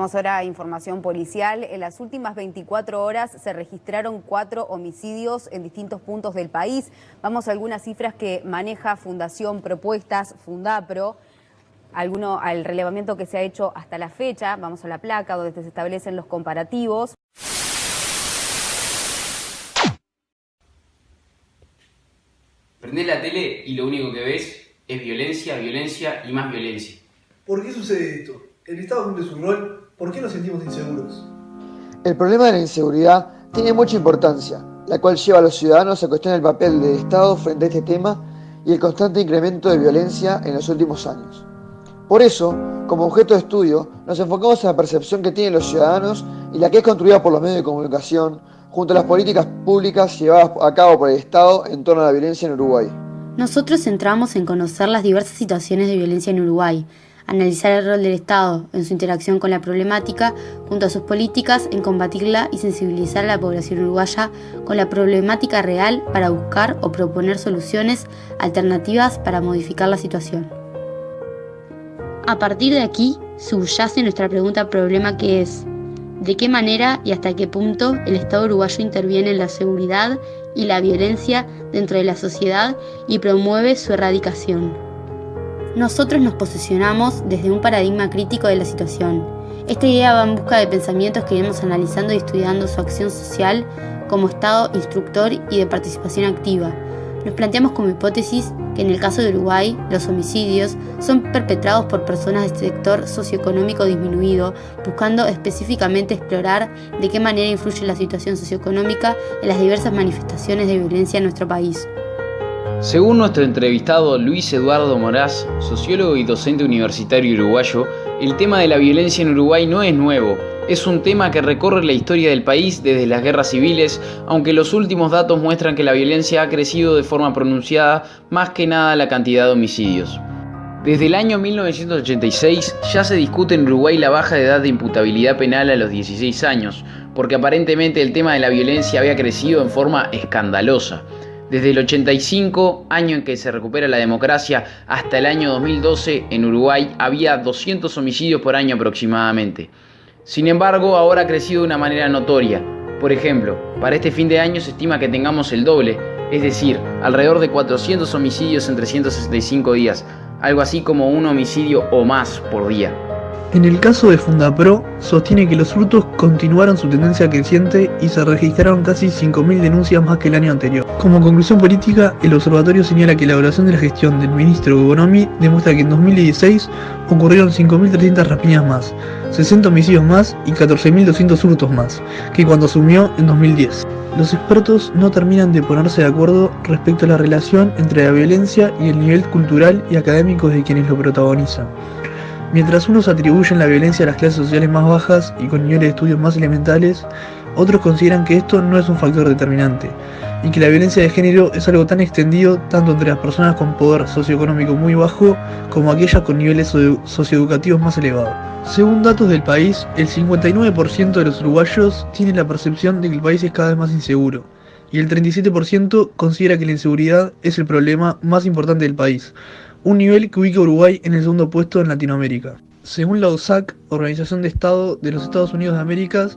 Vamos ahora a información policial. En las últimas 24 horas se registraron 4 homicidios en distintos puntos del país. Vamos a algunas cifras que maneja Fundación Propuestas, Fundapro. Al relevamiento que se ha hecho hasta la fecha. Vamos a la placa donde se establecen los comparativos. Prendés la tele y lo único que ves es violencia, violencia y más violencia. ¿Por qué sucede esto? ¿El Estado cumple su rol? ¿Por qué nos sentimos inseguros? El problema de la inseguridad tiene mucha importancia, la cual lleva a los ciudadanos a cuestionar el papel del Estado frente a este tema y el constante incremento de violencia en los últimos años. Por eso, como objeto de estudio, nos enfocamos en la percepción que tienen los ciudadanos y la que es construida por los medios de comunicación, junto a las políticas públicas llevadas a cabo por el Estado en torno a la violencia en Uruguay. Nosotros centramos en conocer las diversas situaciones de violencia en Uruguay, analizar el rol del Estado en su interacción con la problemática, junto a sus políticas en combatirla y sensibilizar a la población uruguaya con la problemática real para buscar o proponer soluciones alternativas para modificar la situación. A partir de aquí, subyace nuestra pregunta problema, que es: ¿de qué manera y hasta qué punto el Estado uruguayo interviene en la seguridad y la violencia dentro de la sociedad y promueve su erradicación? Nosotros nos posicionamos desde un paradigma crítico de la situación. Esta idea va en busca de pensamientos que iremos analizando y estudiando su acción social como Estado instructor y de participación activa. Nos planteamos como hipótesis que en el caso de Uruguay, los homicidios son perpetrados por personas de este sector socioeconómico disminuido, buscando específicamente explorar de qué manera influye la situación socioeconómica en las diversas manifestaciones de violencia en nuestro país. Según nuestro entrevistado Luis Eduardo Moraz, sociólogo y docente universitario uruguayo, el tema de la violencia en Uruguay no es nuevo. Es un tema que recorre la historia del país desde las guerras civiles, aunque los últimos datos muestran que la violencia ha crecido de forma pronunciada, más que nada la cantidad de homicidios. Desde el año 1986 ya se discute en Uruguay la baja de edad de imputabilidad penal a los 16 años, porque aparentemente el tema de la violencia había crecido en forma escandalosa. Desde el 85, año en que se recupera la democracia, hasta el año 2012, en Uruguay había 200 homicidios por año aproximadamente. Sin embargo, ahora ha crecido de una manera notoria. Por ejemplo, para este fin de año se estima que tengamos el doble, es decir, alrededor de 400 homicidios en 365 días, algo así como un homicidio o más por día. En el caso de Fundapro, sostiene que los hurtos continuaron su tendencia creciente y se registraron casi 5.000 denuncias más que el año anterior. Como conclusión política, el observatorio señala que la evaluación de la gestión del ministro Economy demuestra que en 2016 ocurrieron 5.300 rapiñas más, 60 homicidios más y 14.200 hurtos más, que cuando asumió en 2010. Los expertos no terminan de ponerse de acuerdo respecto a la relación entre la violencia y el nivel cultural y académico de quienes lo protagonizan. Mientras unos atribuyen la violencia a las clases sociales más bajas y con niveles de estudios más elementales, otros consideran que esto no es un factor determinante, y que la violencia de género es algo tan extendido tanto entre las personas con poder socioeconómico muy bajo como aquellas con niveles socioeducativos más elevados. Según datos del país, el 59% de los uruguayos tiene la percepción de que el país es cada vez más inseguro, y el 37% considera que la inseguridad es el problema más importante del país, un nivel que ubica a Uruguay en el segundo puesto en Latinoamérica. Según la OSAC, Organización de Estado de los Estados Unidos de América,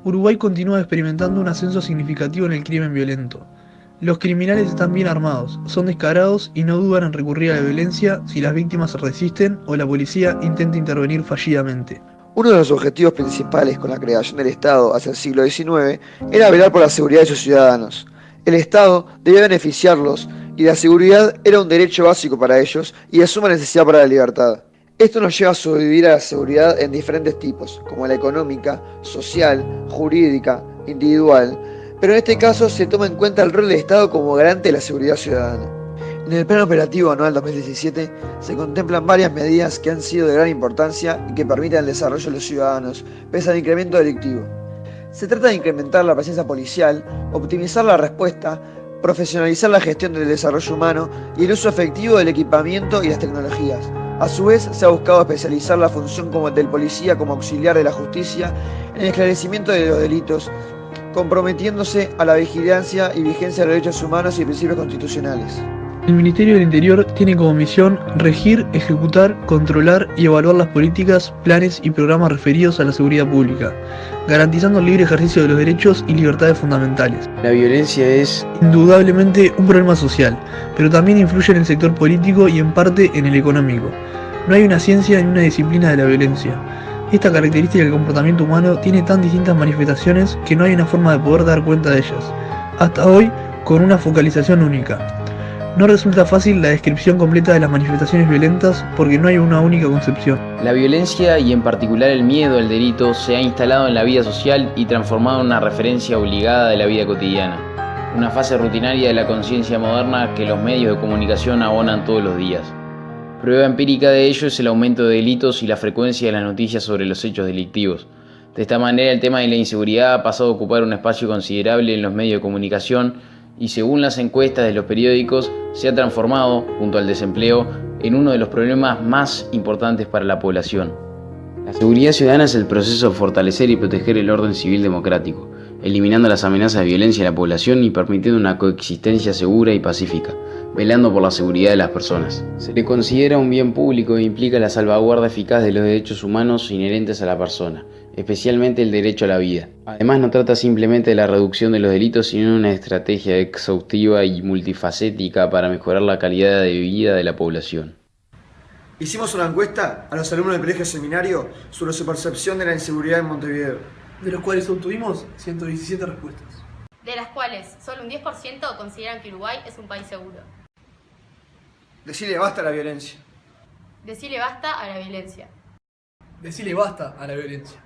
Uruguay continúa experimentando un ascenso significativo en el crimen violento. Los criminales están bien armados, son descarados y no dudan en recurrir a la violencia si las víctimas se resisten o la policía intenta intervenir fallidamente. Uno de los objetivos principales con la creación del Estado hacia el siglo XIX era velar por la seguridad de sus ciudadanos. El Estado debía beneficiarlos y la seguridad era un derecho básico para ellos y de suma necesidad para la libertad. Esto nos lleva a subdividir a la seguridad en diferentes tipos, como la económica, social, jurídica, individual, pero en este caso se toma en cuenta el rol del Estado como garante de la seguridad ciudadana. En el Plan Operativo Anual 2017 se contemplan varias medidas que han sido de gran importancia y que permiten el desarrollo de los ciudadanos, pese al incremento delictivo. Se trata de incrementar la presencia policial, optimizar la respuesta, profesionalizar la gestión del desarrollo humano y el uso efectivo del equipamiento y las tecnologías. A su vez, se ha buscado especializar la función del policía como auxiliar de la justicia en el esclarecimiento de los delitos, comprometiéndose a la vigilancia y vigencia de los derechos humanos y principios constitucionales. El Ministerio del Interior tiene como misión regir, ejecutar, controlar y evaluar las políticas, planes y programas referidos a la seguridad pública, garantizando el libre ejercicio de los derechos y libertades fundamentales. La violencia es Indudablemente un problema social, pero también influye en el sector político y en parte en el económico. No hay una ciencia ni una disciplina de la violencia. Esta característica del comportamiento humano tiene tan distintas manifestaciones que no hay una forma de poder dar cuenta de ellas, hasta hoy con una focalización única. No resulta fácil la descripción completa de las manifestaciones violentas porque no hay una única concepción. La violencia y en particular el miedo al delito se ha instalado en la vida social y transformado en una referencia obligada de la vida cotidiana, una fase rutinaria de la conciencia moderna que los medios de comunicación abonan todos los días. Prueba empírica de ello es el aumento de delitos y la frecuencia de las noticias sobre los hechos delictivos. De esta manera el tema de la inseguridad ha pasado a ocupar un espacio considerable en los medios de comunicación y según las encuestas de los periódicos se ha transformado, junto al desempleo, en uno de los problemas más importantes para la población. La seguridad ciudadana es el proceso de fortalecer y proteger el orden civil democrático, eliminando las amenazas de violencia a la población y permitiendo una coexistencia segura y pacífica, velando por la seguridad de las personas. Se le considera un bien público e implica la salvaguarda eficaz de los derechos humanos inherentes a la persona, especialmente el derecho a la vida. Además, no trata simplemente de la reducción de los delitos, sino de una estrategia exhaustiva y multifacética para mejorar la calidad de vida de la población. Hicimos una encuesta a los alumnos del colegio seminario sobre su percepción de la inseguridad en Montevideo, de los cuales obtuvimos 117 respuestas. De las cuales solo un 10% consideran que Uruguay es un país seguro. Decile basta a la violencia. Decile basta a la violencia. Decile basta a la violencia.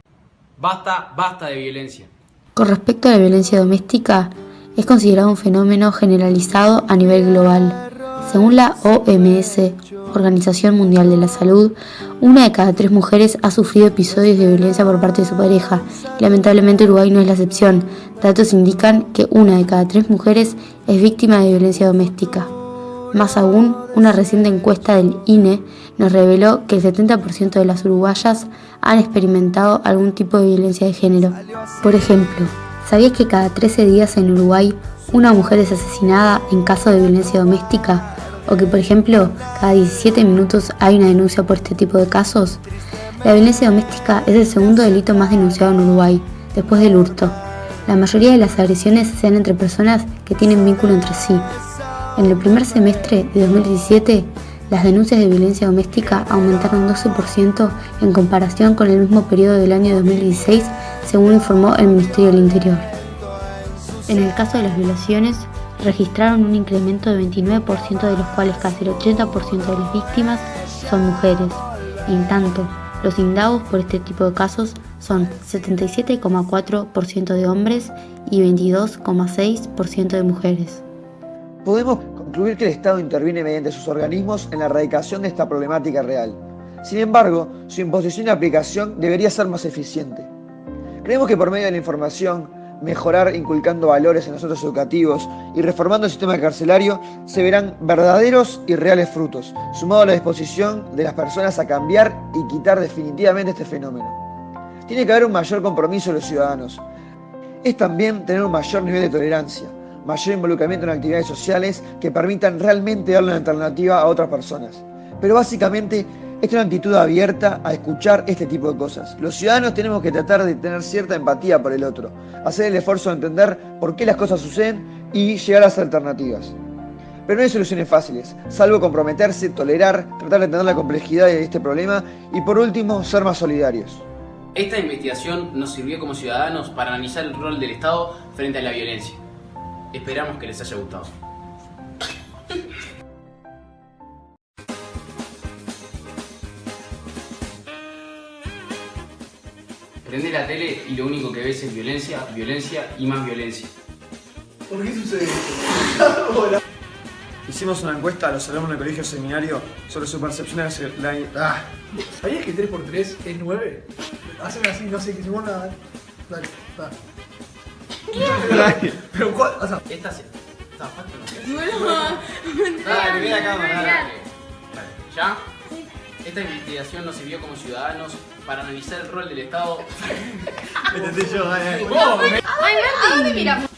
Basta de violencia. Con respecto a la violencia doméstica, es considerado un fenómeno generalizado a nivel global. Según la OMS, Organización Mundial de la Salud, 1 de cada 3 mujeres ha sufrido episodios de violencia por parte de su pareja. Lamentablemente Uruguay no es la excepción. Datos indican que 1 de cada 3 mujeres es víctima de violencia doméstica. Más aún, una reciente encuesta del INE nos reveló que el 70% de las uruguayas han experimentado algún tipo de violencia de género. Por ejemplo, ¿sabías que cada 13 días en Uruguay una mujer es asesinada en caso de violencia doméstica? O que, por ejemplo, cada 17 minutos hay una denuncia por este tipo de casos. La violencia doméstica es el segundo delito más denunciado en Uruguay, después del hurto. La mayoría de las agresiones se dan entre personas que tienen vínculo entre sí. En el primer semestre de 2017, las denuncias de violencia doméstica aumentaron 12% en comparación con el mismo periodo del año 2016, según informó el Ministerio del Interior. En el caso de las violaciones, registraron un incremento de 29%, de los cuales casi el 80% de las víctimas son mujeres. En tanto, los indagos por este tipo de casos son 77,4% de hombres y 22,6% de mujeres. Podemos concluir que el Estado interviene mediante sus organismos en la erradicación de esta problemática real. Sin embargo, su imposición y aplicación debería ser más eficiente. Creemos que por medio de la información, mejorar inculcando valores en los centros educativos y reformando el sistema carcelario, se verán verdaderos y reales frutos, sumado a la disposición de las personas a cambiar y quitar definitivamente este fenómeno. Tiene que haber un mayor compromiso de los ciudadanos. Es también tener un mayor nivel de tolerancia, mayor involucramiento en actividades sociales que permitan realmente darle una alternativa a otras personas. Pero básicamente, esta es una actitud abierta a escuchar este tipo de cosas. Los ciudadanos tenemos que tratar de tener cierta empatía por el otro, hacer el esfuerzo de entender por qué las cosas suceden y llegar a las alternativas. Pero no hay soluciones fáciles, salvo comprometerse, tolerar, tratar de entender la complejidad de este problema y por último, ser más solidarios. Esta investigación nos sirvió como ciudadanos para analizar el rol del Estado frente a la violencia. Esperamos que les haya gustado. Prende la tele y lo único que ves es violencia, violencia y más violencia. ¿Por qué sucede esto? Hicimos una encuesta a los alumnos del colegio seminario sobre su percepción de la... ¿Sabías que 3x3 es 9? Hacen así, no sé, que se mueva. Dale, dale. Pero ¿cuál? O sea, Esta se... ¿Está fácil? Dale, mira la cámara, dale. ¿Ya? Esta investigación nos sirvió como ciudadanos para analizar el rol del Estado. Métete yo, Ay, ¿a dónde miramos?